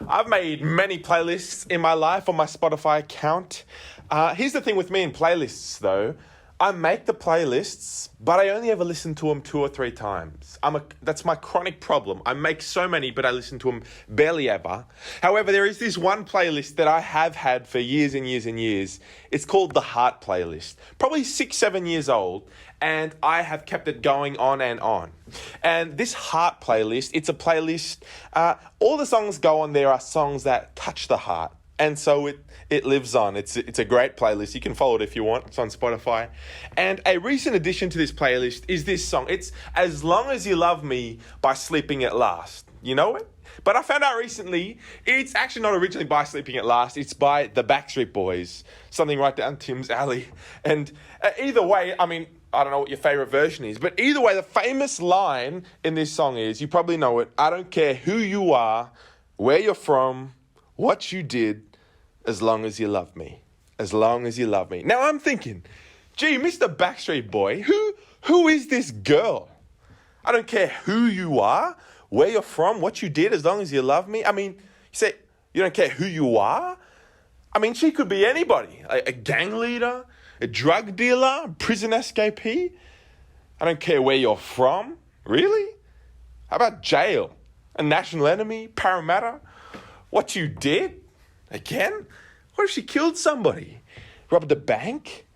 I've made many playlists in my life on my Spotify account. Here's the thing with me in playlists, though. I make the playlists, but I only ever listen to them 2 or 3 times. That's my chronic problem. I make so many, but I listen to them barely ever. However, there is this one playlist that I have had for years and years and years. It's called the Heart Playlist. Probably 6, 7 years old, and I have kept it going on and on. And this Heart Playlist, it's a playlist. All the songs go on there are songs that touch the heart. And so it lives on. It's a great playlist. You can follow it if you want. It's on Spotify. And a recent addition to this playlist is this song. It's As Long As You Love Me by Sleeping at Last. You know it? But I found out recently, it's actually not originally by Sleeping at Last. It's by the Backstreet Boys. Something right down Tim's alley. And either way, I mean, I don't know what your favorite version is, but either way, the famous line in this song is, you probably know it, I don't care who you are, where you're from, what you did, as long as you love me. As long as you love me. Now I'm thinking, gee, Mr. Backstreet Boy, who is this girl? I don't care who you are, where you're from, what you did, as long as you love me. I mean, you say you don't care who you are? I mean, she could be anybody. A gang leader, a drug dealer, a prison escapee. I don't care where you're from. Really? How about jail? A national enemy? Parramatta? What you did? Again? What if she killed somebody? Robbed a bank?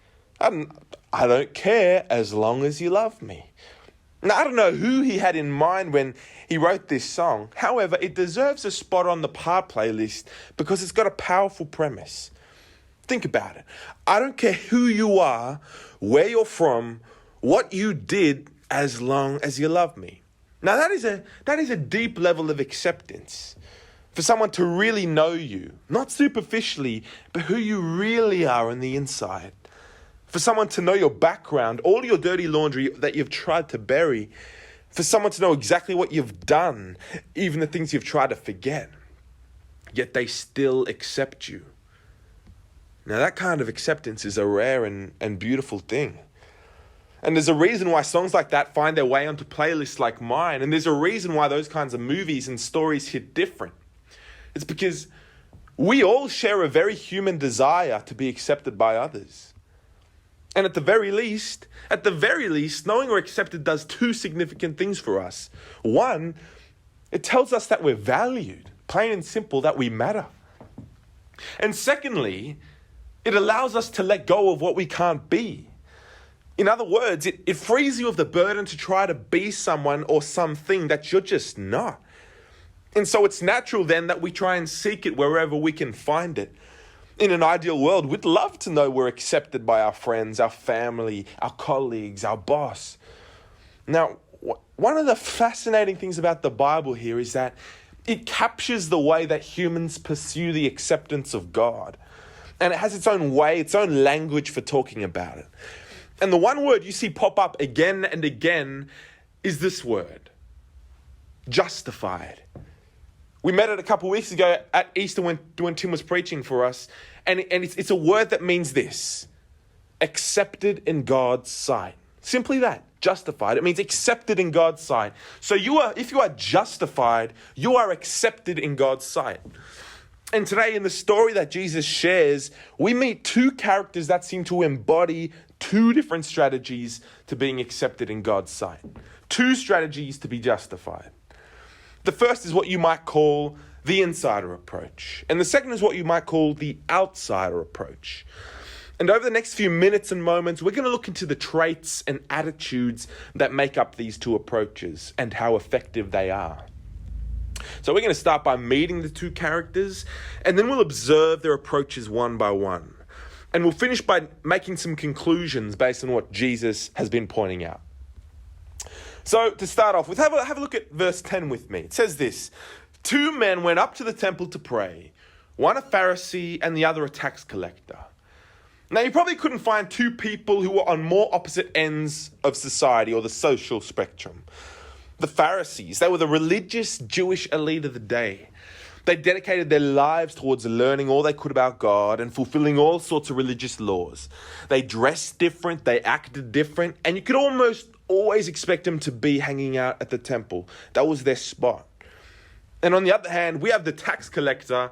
I don't care as long as you love me. Now, I don't know who he had in mind when he wrote this song. However, it deserves a spot on the Heart playlist because it's got a powerful premise. Think about it. I don't care who you are, where you're from, what you did, as long as you love me. Now, that is a deep level of acceptance. For someone to really know you, not superficially, but who you really are on the inside. For someone to know your background, all your dirty laundry that you've tried to bury. For someone to know exactly what you've done, even the things you've tried to forget. Yet they still accept you. Now that kind of acceptance is a rare and beautiful thing. And there's a reason why songs like that find their way onto playlists like mine. And there's a reason why those kinds of movies and stories hit different. It's because we all share a very human desire to be accepted by others. And at the very least, knowing we're accepted does 2 significant things for us. One, it tells us that we're valued, plain and simple, that we matter. And secondly, it allows us to let go of what we can't be. In other words, it frees you of the burden to try to be someone or something that you're just not. And so it's natural then that we try and seek it wherever we can find it. In an ideal world, we'd love to know we're accepted by our friends, our family, our colleagues, our boss. Now, one of the fascinating things about the Bible here is that it captures the way that humans pursue the acceptance of God. And it has its own way, its own language for talking about it. And the one word you see pop up again and again is this word, justified. We met it a couple of weeks ago at Easter when Tim was preaching for us. And it's a word that means this, accepted in God's sight. Simply that, justified. It means accepted in God's sight. So if you are justified, you are accepted in God's sight. And today in the story that Jesus shares, we meet 2 characters that seem to embody 2 different strategies to being accepted in God's sight. 2 strategies to be justified. The first is what you might call the insider approach. And the second is what you might call the outsider approach. And over the next few minutes and moments, we're going to look into the traits and attitudes that make up these 2 approaches and how effective they are. So we're going to start by meeting the 2 characters, and then we'll observe their approaches one by one. And we'll finish by making some conclusions based on what Jesus has been pointing out. So to start off with, have a look at verse 10 with me. It says this, 2 men went up to the temple to pray, one a Pharisee and the other a tax collector. Now you probably couldn't find 2 people who were on more opposite ends of society or the social spectrum. The Pharisees, they were the religious Jewish elite of the day. They dedicated their lives towards learning all they could about God and fulfilling all sorts of religious laws. They dressed different, they acted different, and you could almost always expect them to be hanging out at the temple. That was their spot. And on the other hand, we have the tax collector.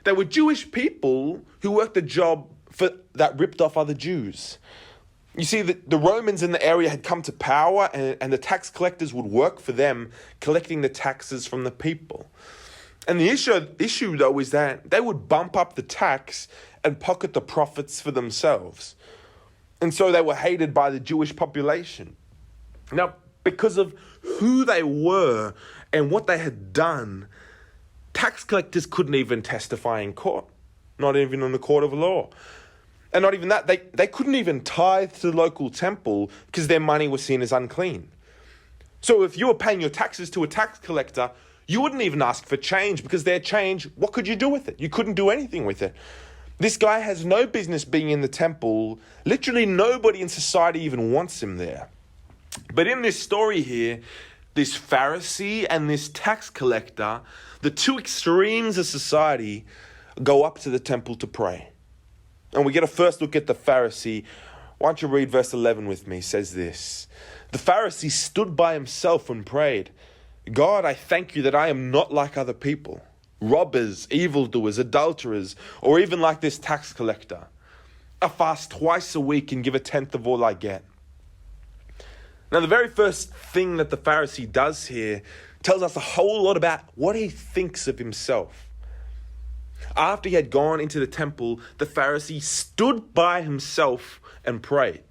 They were Jewish people who worked a job that ripped off other Jews. You see, the Romans in the area had come to power, and the tax collectors would work for them, collecting the taxes from the people. And the issue, though, is that they would bump up the tax and pocket the profits for themselves. And so they were hated by the Jewish population. Now, because of who they were and what they had done, tax collectors couldn't even testify in court, not even in the court of law. And not even that, they couldn't even tithe to the local temple because their money was seen as unclean. So if you were paying your taxes to a tax collector, you wouldn't even ask for change, because their change, what could you do with it? You couldn't do anything with it. This guy has no business being in the temple. Literally nobody in society even wants him there. But in this story here, this Pharisee and this tax collector, the two extremes of society, go up to the temple to pray. And we get a first look at the Pharisee. Why don't you read verse 11 with me? It says this: "The Pharisee stood by himself and prayed, 'God, I thank you that I am not like other people, robbers, evildoers, adulterers, or even like this tax collector. I fast twice a week and give a tenth of all I get.'" Now, the very first thing that the Pharisee does here tells us a whole lot about what he thinks of himself. After he had gone into the temple, the Pharisee stood by himself and prayed.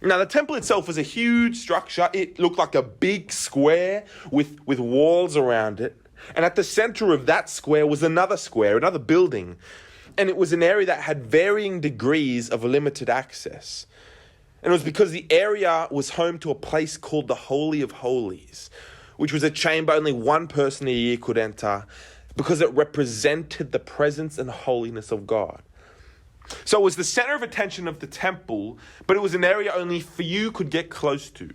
Now, the temple itself was a huge structure. It looked like a big square with walls around it. And at the center of that square was another square, another building. And it was an area that had varying degrees of limited access. And it was because the area was home to a place called the Holy of Holies, which was a chamber only one person a year could enter, because it represented the presence and holiness of God. So it was the center of attention of the temple, but it was an area only few could get close to.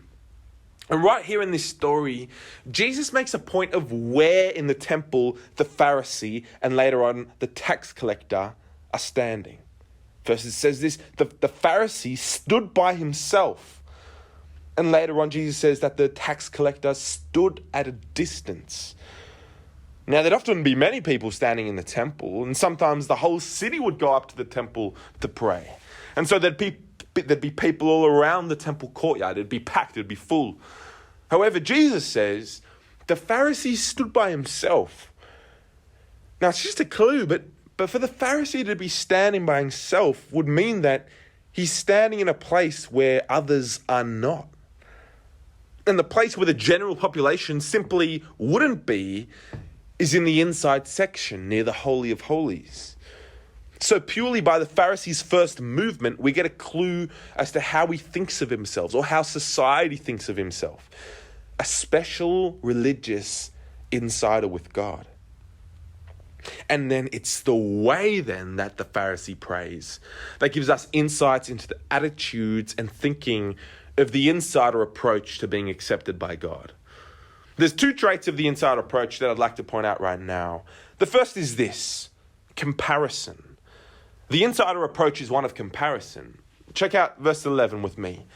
And right here in this story, Jesus makes a point of where in the temple the Pharisee and later on the tax collector are standing. First it says this: the Pharisee stood by himself. And later on Jesus says that the tax collector stood at a distance. Now, there'd often be many people standing in the temple, and sometimes the whole city would go up to the temple to pray. And so there'd be people all around the temple courtyard. It'd be packed, it'd be full. However, Jesus says the Pharisee stood by himself. Now, it's just a clue, but for the Pharisee to be standing by himself would mean that he's standing in a place where others are not. And the place where the general population simply wouldn't be is in the inside section near the Holy of Holies. So purely by the Pharisee's first movement, we get a clue as to how he thinks of himself, or how society thinks of himself. A special religious insider with God. And then it's the way then that the Pharisee prays that gives us insights into the attitudes and thinking of the insider approach to being accepted by God. There's two traits of the insider approach that I'd like to point out right now. The first is this: comparison. The insider approach is one of comparison. Check out verse 11 with me.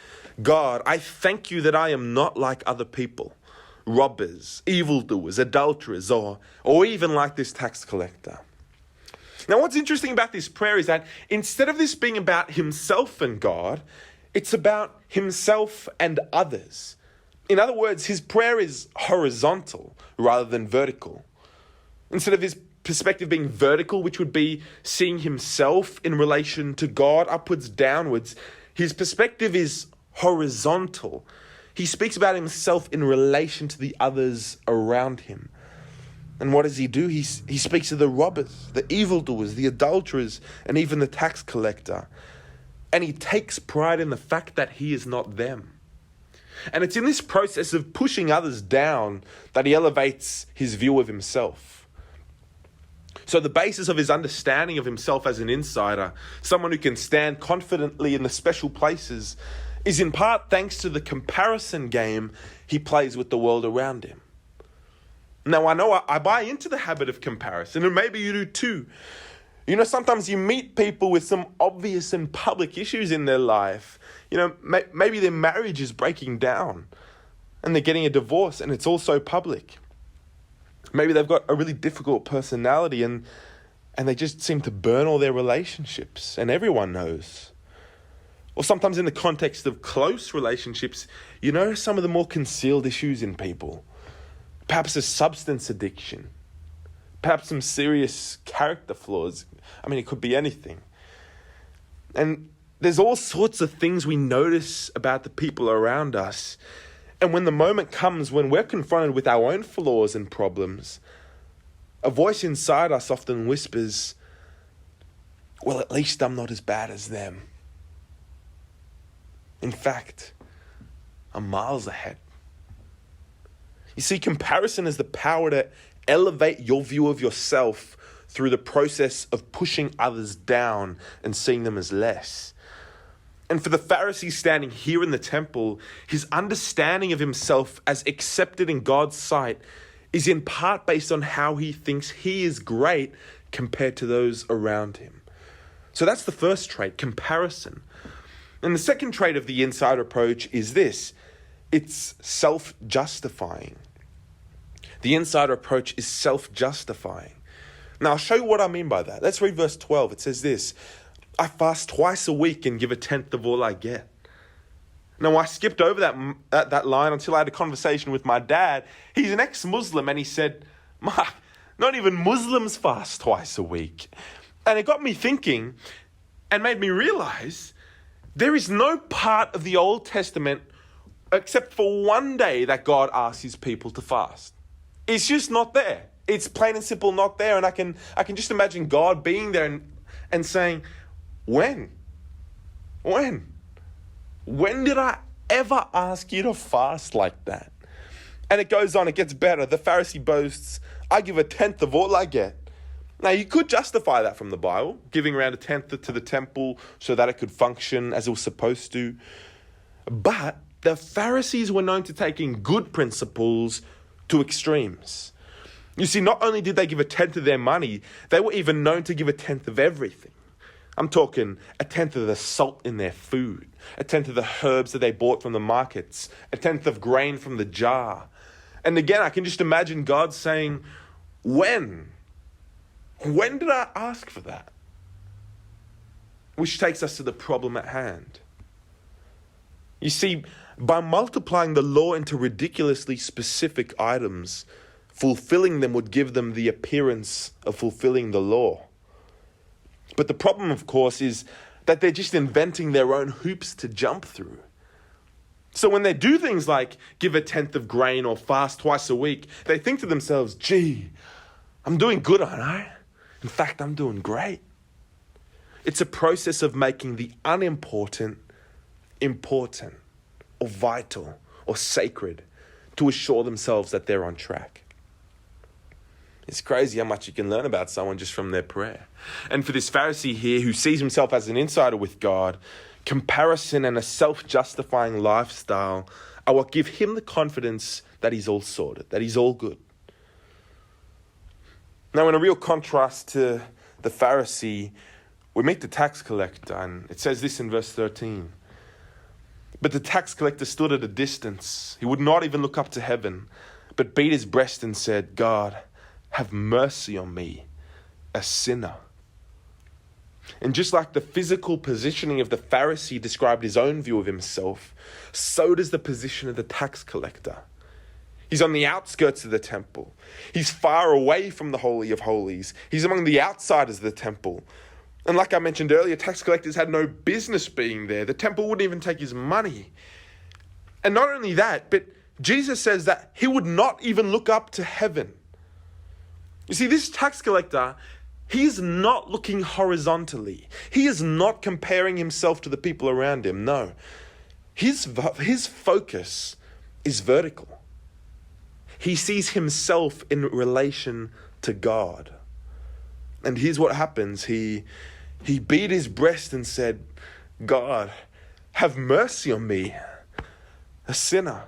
"God, I thank you that I am not like other people, robbers, evildoers, adulterers, or even like this tax collector." Now, what's interesting about this prayer is that instead of this being about himself and God, it's about himself and others. In other words, his prayer is horizontal rather than vertical. Instead of his perspective being vertical, which would be seeing himself in relation to God upwards, downwards, his perspective is horizontal. He speaks about himself in relation to the others around him. And what does he do? He speaks of the robbers, the evildoers, the adulterers, and even the tax collector. And he takes pride in the fact that he is not them. And it's in this process of pushing others down that he elevates his view of himself. So the basis of his understanding of himself as an insider, someone who can stand confidently in the special places, is in part thanks to the comparison game he plays with the world around him. Now, I know I buy into the habit of comparison, and maybe you do too. You know, sometimes you meet people with some obvious and public issues in their life. You know, maybe their marriage is breaking down and they're getting a divorce and it's all so public. Maybe they've got a really difficult personality and they just seem to burn all their relationships, and everyone knows. Or sometimes in the context of close relationships, you notice some of the more concealed issues in people. Perhaps a substance addiction. Perhaps some serious character flaws. I mean, it could be anything. And there's all sorts of things we notice about the people around us. And when the moment comes when we're confronted with our own flaws and problems, a voice inside us often whispers, well, at least I'm not as bad as them. In fact, I'm miles ahead. You see, comparison is the power to elevate your view of yourself through the process of pushing others down and seeing them as less. And for the Pharisee standing here in the temple, his understanding of himself as accepted in God's sight is in part based on how he thinks he is great compared to those around him. So that's the first trait, comparison. And the second trait of the insider approach is this: it's self-justifying. The insider approach is self-justifying. Now, I'll show you what I mean by that. Let's read verse 12. It says this: I fast twice a week and give a tenth of all I get. Now, I skipped over that line until I had a conversation with my dad. He's an ex-Muslim, and he said, Mark, not even Muslims fast twice a week. And it got me thinking and made me realize there is no part of the Old Testament except for one day that God asks his people to fast. It's just not there. It's plain and simple not there. And I can just imagine God being there and saying, when? When did I ever ask you to fast like that? And it goes on, it gets better. The Pharisee boasts, I give a tenth of all I get. Now, you could justify that from the Bible, giving around a tenth to the temple so that it could function as it was supposed to. But the Pharisees were known to taking good principles to extremes. You see, not only did they give a tenth of their money, they were even known to give a tenth of everything. I'm talking a tenth of the salt in their food, a tenth of the herbs that they bought from the markets, a tenth of grain from the jar. And again, I can just imagine God saying, when? When did I ask for that? Which takes us to the problem at hand. You see, by multiplying the law into ridiculously specific items, fulfilling them would give them the appearance of fulfilling the law. But the problem, of course, is that they're just inventing their own hoops to jump through. So when they do things like give a tenth of grain or fast twice a week, they think to themselves, gee, I'm doing good, aren't I? In fact, I'm doing great. It's a process of making the unimportant important or vital or sacred to assure themselves that they're on track. It's crazy how much you can learn about someone just from their prayer. And for this Pharisee here who sees himself as an insider with God, comparison and a self-justifying lifestyle are what give him the confidence that he's all sorted, that he's all good. Now, in a real contrast to the Pharisee, we meet the tax collector, and it says this in verse 13. But the tax collector stood at a distance. He would not even look up to heaven, but beat his breast and said, God, have mercy on me, a sinner. And just like the physical positioning of the Pharisee described his own view of himself, so does the position of the tax collector. He's on the outskirts of the temple. He's far away from the Holy of Holies. He's among the outsiders of the temple. And like I mentioned earlier, tax collectors had no business being there. The temple wouldn't even take his money. And not only that, but Jesus says that he would not even look up to heaven. You see, this tax collector, he is not looking horizontally. He is not comparing himself to the people around him. No, his focus is vertical. He sees himself in relation to God. And here's what happens. He beat his breast and said, God, have mercy on me, a sinner.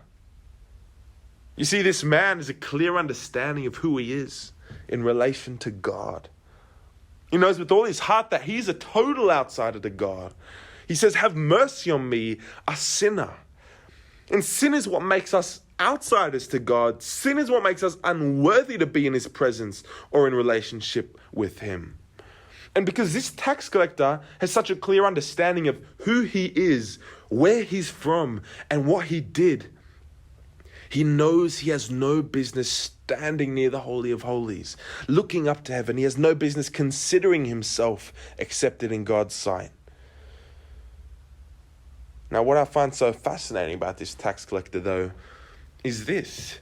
You see, this man has a clear understanding of who he is in relation to God. He knows with all his heart that he's a total outsider to God. He says, have mercy on me, a sinner. And sin is what makes us outsiders to God. Sin is what makes us unworthy to be in his presence or in relationship with him. And because this tax collector has such a clear understanding of who he is, where he's from, and what he did, he knows he has no business standing near the Holy of Holies, looking up to heaven. He has no business considering himself accepted in God's sight. Now, what I find so fascinating about this tax collector, though, is this.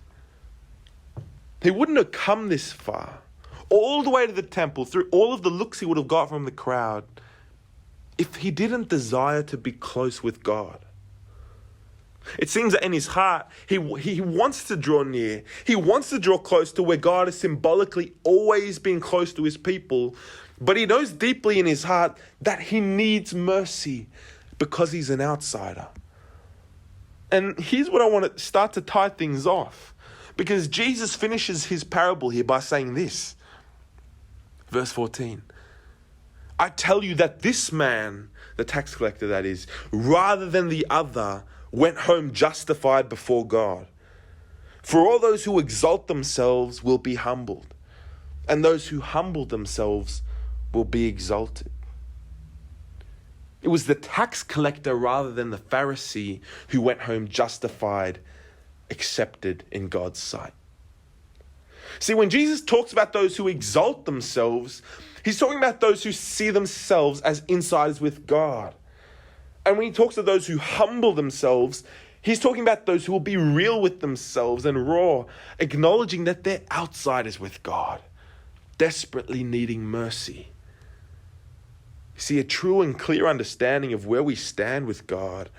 He wouldn't have come this far, all the way to the temple, through all of the looks he would have got from the crowd, if he didn't desire to be close with God. It seems that in his heart, he wants to draw near. He wants to draw close to where God has symbolically always been close to his people. But he knows deeply in his heart that he needs mercy because he's an outsider. And here's what I want to start to tie things off. Because Jesus finishes his parable here by saying this. Verse 14. I tell you that this man, the tax collector that is, rather than the other, went home justified before God. For all those who exalt themselves will be humbled, and those who humble themselves will be exalted. It was the tax collector rather than the Pharisee who went home justified, accepted in God's sight. See, when Jesus talks about those who exalt themselves, he's talking about those who see themselves as insiders with God. And when he talks to those who humble themselves, he's talking about those who will be real with themselves and raw, acknowledging that they're outsiders with God, desperately needing mercy. You see, a true and clear understanding of where we stand with God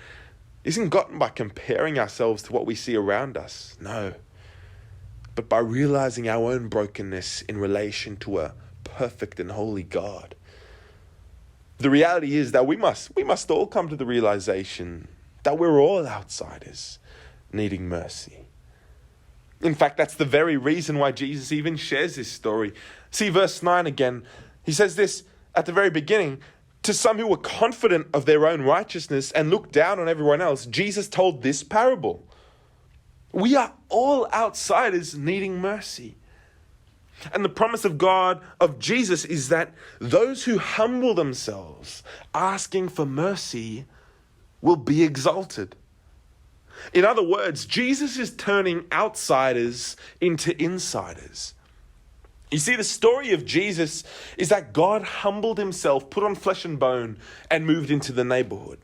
isn't gotten by comparing ourselves to what we see around us. No. But by realizing our own brokenness in relation to a perfect and holy God. The reality is that we must all come to the realization that we're all outsiders needing mercy. In fact, that's the very reason why Jesus even shares this story. See verse 9 again. He says this at the very beginning. To some who were confident of their own righteousness and looked down on everyone else, Jesus told this parable. We are all outsiders needing mercy. And the promise of God, of Jesus, is that those who humble themselves, asking for mercy, will be exalted. In other words, Jesus is turning outsiders into insiders. You see, the story of Jesus is that God humbled himself, put on flesh and bone, and moved into the neighborhood.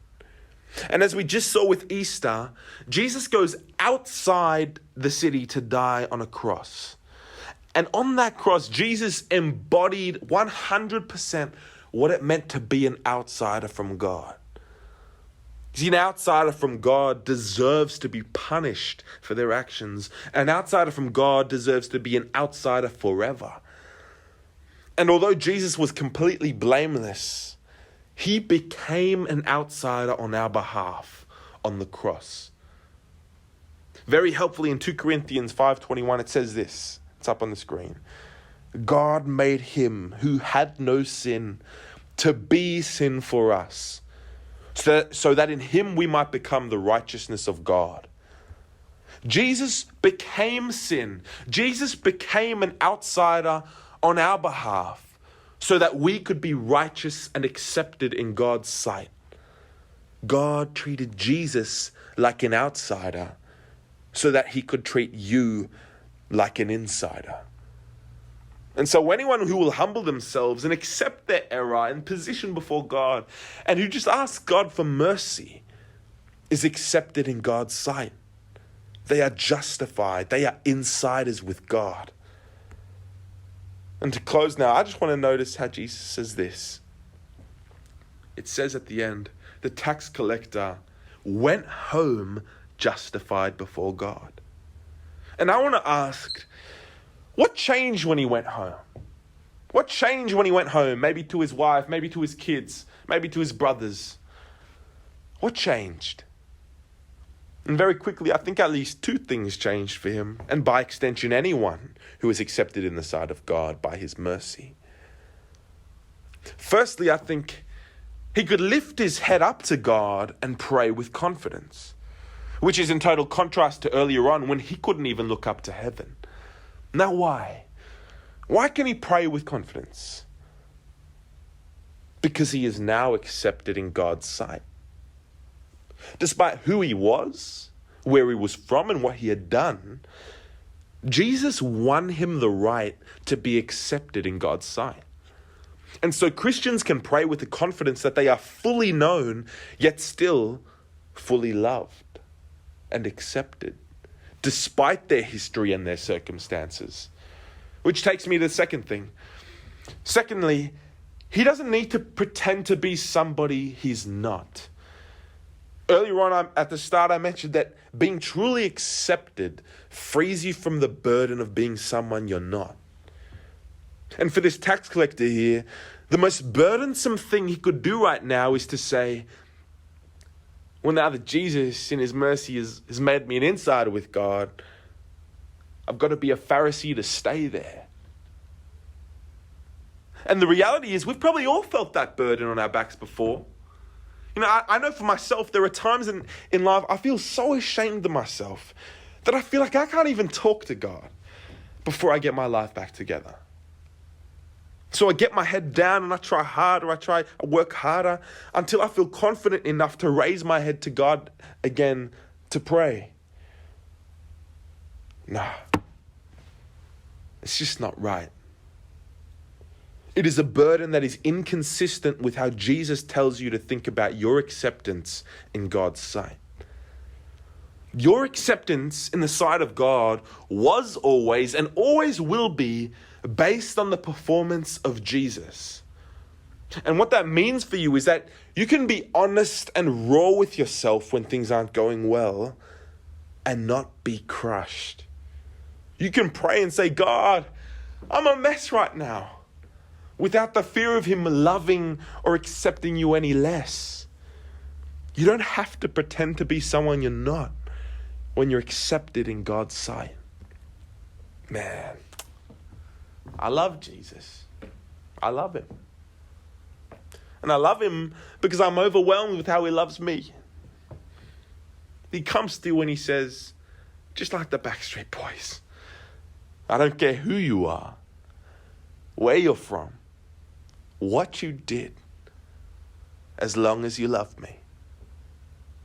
And as we just saw with Easter, Jesus goes outside the city to die on a cross. And on that cross, Jesus embodied 100% what it meant to be an outsider from God. See, an outsider from God deserves to be punished for their actions. An outsider from God deserves to be an outsider forever. And although Jesus was completely blameless, he became an outsider on our behalf on the cross. Very helpfully in 2 Corinthians 5:21, it says this. It's up on the screen. God made him who had no sin to be sin for us, so that in him we might become the righteousness of God. Jesus became sin. Jesus became an outsider on our behalf so that we could be righteous and accepted in God's sight. God treated Jesus like an outsider so that he could treat you like an insider. And so anyone who will humble themselves and accept their error and position before God and who just asks God for mercy is accepted in God's sight. They are justified. They are insiders with God. And to close now, I just want to notice how Jesus says this. It says at the end, the tax collector went home justified before God. And I want to ask, what changed when he went home? What changed when he went home? Maybe to his wife, maybe to his kids, maybe to his brothers. What changed? And very quickly, I think at least two things changed for him, and by extension, anyone who is accepted in the sight of God by his mercy. Firstly, I think he could lift his head up to God and pray with confidence. which is in total contrast to earlier on when he couldn't even look up to heaven. Now why? Why can he pray with confidence? Because he is now accepted in God's sight. Despite who he was, where he was from, and what he had done, Jesus won him the right to be accepted in God's sight. And so Christians can pray with the confidence that they are fully known, yet still fully loved and accepted, despite their history and their circumstances. Which takes me to the second thing. Secondly, he doesn't need to pretend to be somebody he's not. Earlier on, at the start, I mentioned that being truly accepted frees you from the burden of being someone you're not. And for this tax collector here, the most burdensome thing he could do right now is to say, well, now that Jesus in his mercy has made me an insider with God, I've got to be a Pharisee to stay there. And the reality is we've probably all felt that burden on our backs before. You know, I know for myself, there are times in life I feel so ashamed of myself that I feel like I can't even talk to God before I get my life back together. So I get my head down and I try harder, I work harder until I feel confident enough to raise my head to God again to pray. Nah, it's just not right. It is a burden that is inconsistent with how Jesus tells you to think about your acceptance in God's sight. Your acceptance in the sight of God was always and always will be based on the performance of Jesus. And what that means for you is that you can be honest and raw with yourself when things aren't going well and not be crushed. You can pray and say, God, I'm a mess right now, without the fear of him loving or accepting you any less. You don't have to pretend to be someone you're not when you're accepted in God's sight. Man, I love Jesus. I love him. And I love him because I'm overwhelmed with how he loves me. He comes through when he says, just like the Backstreet Boys, I don't care who you are, where you're from, what you did, as long as you love me.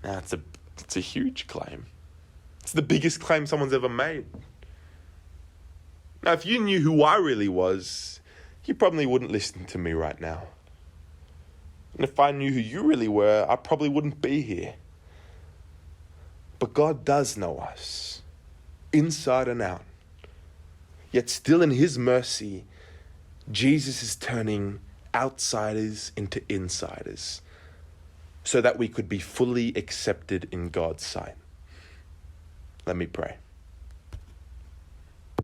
Now, it's a huge claim. It's the biggest claim someone's ever made. Now, if you knew who I really was, you probably wouldn't listen to me right now. And if I knew who you really were, I probably wouldn't be here. But God does know us, inside and out. Yet still in his mercy, Jesus is turning outsiders into insiders so that we could be fully accepted in God's sight. Let me pray.